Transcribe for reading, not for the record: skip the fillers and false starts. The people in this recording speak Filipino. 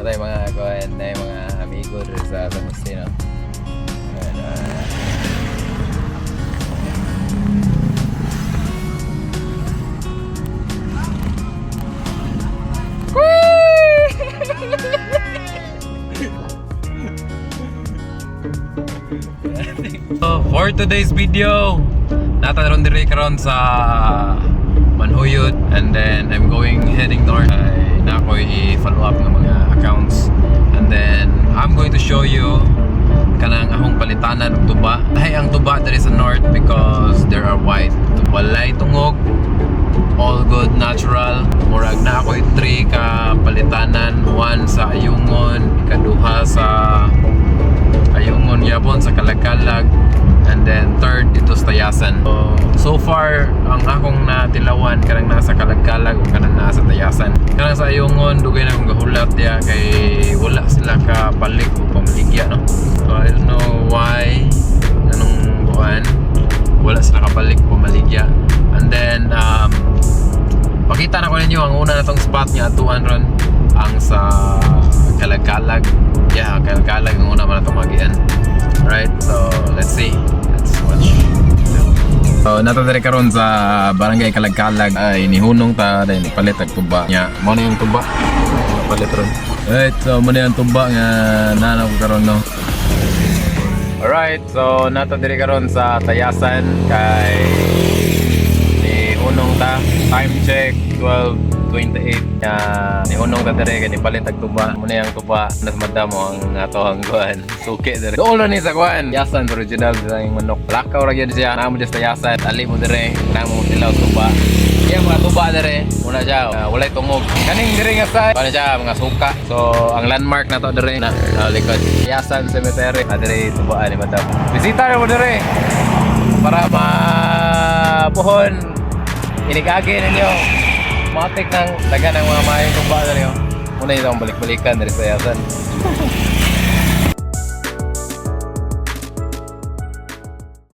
Natay mga kuan na mga amigo dito sa San Agustin, no? So, for today's video, nataron diri karon sa Manhuyot, and then I'm heading north. Na ako i-follow up ng mga accounts, and then I'm going to show you kanang akong palitanan og tuba. Dahil ang tuba diri sa north because there are white. Walay tungog, all good natural. Murag na ako 3 ka palitanan, 1 sa Ayungon, ikaduha sa Ayungon Yabon sa Kalagkalag, and then 3rd dito sa Tayasan. So far ang akong natilawan kanang nasa Kalagkalag o kanang nasa Tayasan. Kanang sa Ayungon dugay na akong gahulat diya kay wala sila ka balik o pamaligya, no? So I don't know why anong buwan wala sila ka balik o pamaligya. And then pakita na ko ninyo ang una na tong spot niya atuan ron ang sa Kalagkalag. Yeah, Kalagkalag ang una man natong magian. Alright, so let's see. Let's watch. So nato diri karon sa Barangay Kalagkalag ay nihunong ta dahil palit ang tuba nya. Mo na yung tuba. Palit ron. Alright, so mo na yung tuba nga nanaw karon, no. Alright, so nato diri karon sa Tayasan kay nihunong ta. Time check 12:28. Nihunong ta diri kay nipalit ang tuba. Mo na yung tuba nas madamo ang ato ang kuan. Suki diri. Doon ni sa kuan. Yasan original design manok. Lakaw ra gyud siya. Namo just Tayasan. Ali mo diri. Namo tilaw tuba. Iya mga tuba diri. Muna siya. Walay tungog. Kaning diri nga sa paano siya mga suka. So ang landmark na to diri na likod. Yasan Cemetery. Diri tubaan ni madam. Bisita ra mo diri. Para mapuhon inigagi ninyo. Matik ng dagan ng mga mayong tuba diri. Muna yung balik-balikan dari sa Yasan.